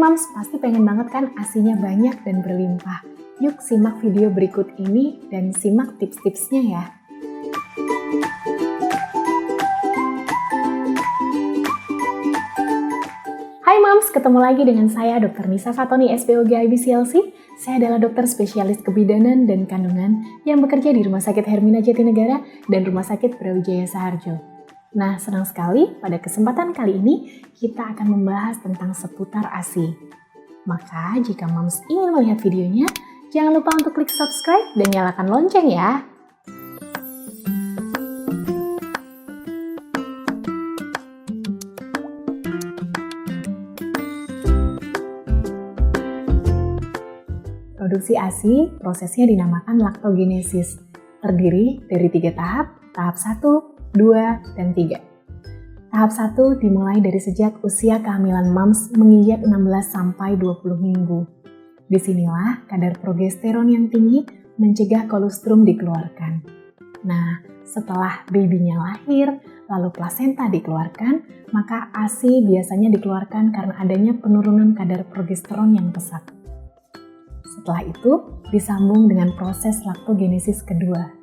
Mams, pasti pengen banget kan ASINya banyak dan berlimpah. Yuk simak video berikut ini dan simak tips-tipsnya ya. Hai Mams, ketemu lagi dengan saya Dr. Nisa Fatoni SPOG IBCLC. Saya adalah dokter spesialis kebidanan dan kandungan yang bekerja di Rumah Sakit Hermina Jatinegara dan Rumah Sakit Brawijaya Saharjo. Nah, senang sekali pada kesempatan kali ini kita akan membahas tentang seputar ASI. Maka jika Mams ingin melihat videonya, jangan lupa untuk klik subscribe dan nyalakan lonceng ya. Produksi ASI prosesnya dinamakan laktogenesis, terdiri dari 3 tahap, tahap 1, 2, dan 3. Tahap 1 dimulai dari sejak usia kehamilan Mams menginjak 16-20 minggu. Disinilah kadar progesteron yang tinggi mencegah kolostrum dikeluarkan. Nah, setelah babynya lahir, lalu plasenta dikeluarkan, maka ASI biasanya dikeluarkan karena adanya penurunan kadar progesteron yang pesat. Setelah itu, disambung dengan proses laktogenesis kedua.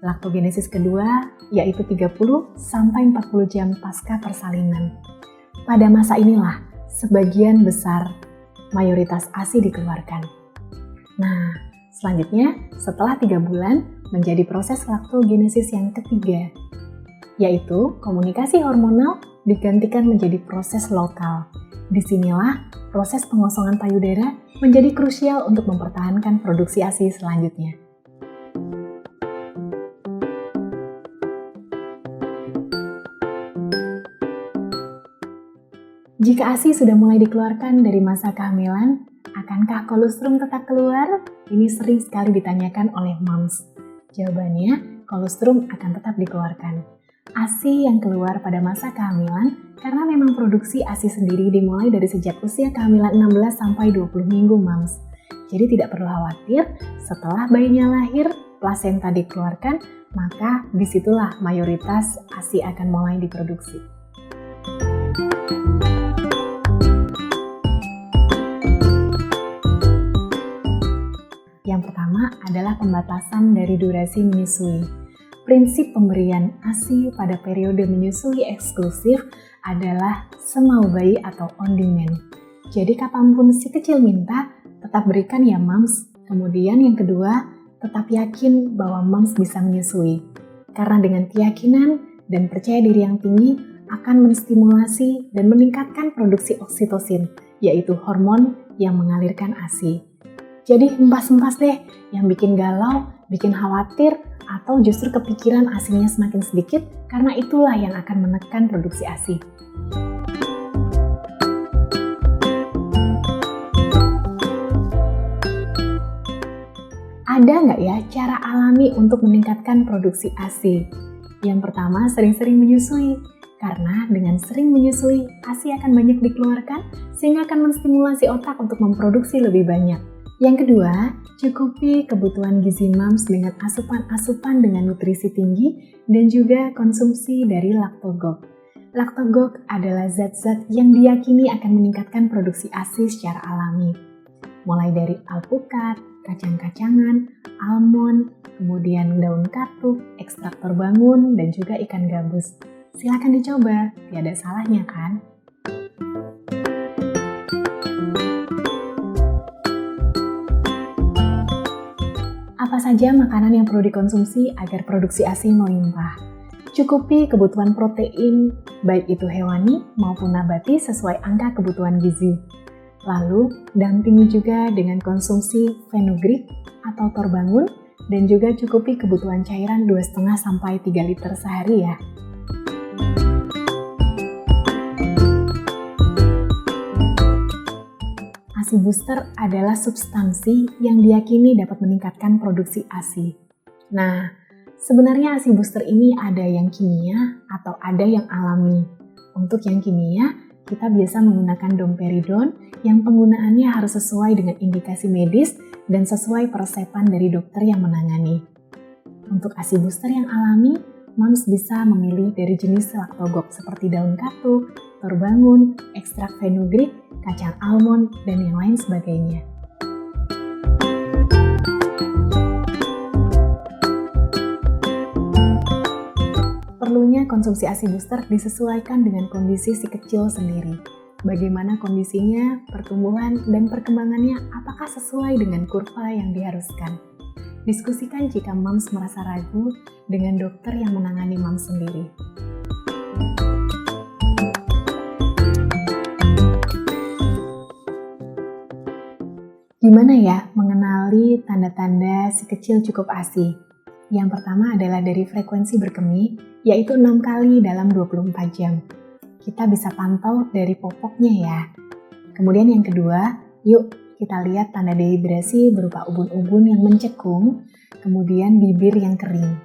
Laktogenesis kedua yaitu 30-40 jam pasca persalinan. Pada masa inilah, sebagian besar mayoritas ASI dikeluarkan. Nah, selanjutnya setelah 3 bulan menjadi proses laktogenesis yang ketiga, yaitu komunikasi hormonal digantikan menjadi proses lokal. Disinilah proses pengosongan payudara menjadi krusial untuk mempertahankan produksi ASI selanjutnya. Jika ASI sudah mulai dikeluarkan dari masa kehamilan, akankah kolostrum tetap keluar? Ini sering sekali ditanyakan oleh Mams. Jawabannya, kolostrum akan tetap dikeluarkan. ASI yang keluar pada masa kehamilan karena memang produksi ASI sendiri dimulai dari sejak usia kehamilan 16-20 minggu Mams. Jadi tidak perlu khawatir, setelah bayinya lahir, plasenta dikeluarkan, maka disitulah mayoritas ASI akan mulai diproduksi. Yang pertama adalah pembatasan dari durasi menyusui. Prinsip pemberian ASI pada periode menyusui eksklusif adalah semau bayi atau on demand. Jadi kapanpun si kecil minta, tetap berikan ya Mams. Kemudian yang kedua, tetap yakin bahwa Mams bisa menyusui. Karena dengan keyakinan dan percaya diri yang tinggi akan menstimulasi dan meningkatkan produksi oksitosin, yaitu hormon yang mengalirkan ASI. Jadi hempas-hempas deh yang bikin galau, bikin khawatir, atau justru kepikiran ASINya semakin sedikit karena itulah yang akan menekan produksi ASI. Ada nggak ya cara alami untuk meningkatkan produksi ASI? Yang pertama, sering-sering menyusui. Karena dengan sering menyusui, ASI akan banyak dikeluarkan sehingga akan menstimulasi otak untuk memproduksi lebih banyak. Yang kedua, cukupi kebutuhan gizi Mams dengan asupan-asupan dengan nutrisi tinggi dan juga konsumsi dari Lactogog. Lactogog adalah zat-zat yang diyakini akan meningkatkan produksi ASI secara alami. Mulai dari alpukat, kacang-kacangan, almond, kemudian daun katuk, ekstrak terbangun, dan juga ikan gabus. Silakan dicoba, tiada salahnya kan? Apa saja makanan yang perlu dikonsumsi agar produksi ASI melimpah? Cukupi kebutuhan protein, baik itu hewani maupun nabati sesuai angka kebutuhan gizi. Lalu, dampingi juga dengan konsumsi fenugreek atau torbangun dan juga cukupi kebutuhan cairan 2,5-3 liter sehari ya. ASI booster adalah substansi yang diyakini dapat meningkatkan produksi ASI. Nah, sebenarnya ASI booster ini ada yang kimia atau ada yang alami. Untuk yang kimia, kita biasa menggunakan domperidon yang penggunaannya harus sesuai dengan indikasi medis dan sesuai peresepan dari dokter yang menangani. Untuk ASI booster yang alami, Mams bisa memilih dari jenis Lactogog seperti daun katuk, torbangun, ekstrak fenugreek, kacang almond, dan yang lain sebagainya. Perlunya konsumsi ASI booster disesuaikan dengan kondisi si kecil sendiri. Bagaimana kondisinya, pertumbuhan, dan perkembangannya apakah sesuai dengan kurva yang diharuskan. Diskusikan jika moms merasa ragu dengan dokter yang menangani moms sendiri. Gimana ya mengenali tanda-tanda si kecil cukup ASI? Yang pertama adalah dari frekuensi berkemih, yaitu 6 kali dalam 24 jam. Kita bisa pantau dari popoknya ya. Kemudian yang kedua, yuk kita lihat tanda dehidrasi berupa ubun-ubun yang mencekung, kemudian bibir yang kering.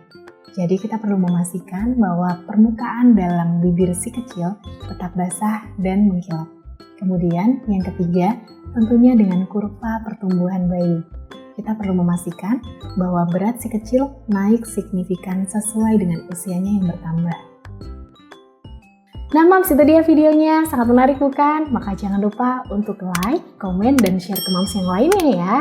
Jadi kita perlu memastikan bahwa permukaan dalam bibir si kecil tetap basah dan mengkilap. Kemudian yang ketiga, tentunya dengan kurva pertumbuhan bayi. Kita perlu memastikan bahwa berat si kecil naik signifikan sesuai dengan usianya yang bertambah. Nah moms, itu dia videonya, sangat menarik bukan? Maka jangan lupa untuk like, komen, dan share ke moms yang lainnya ya.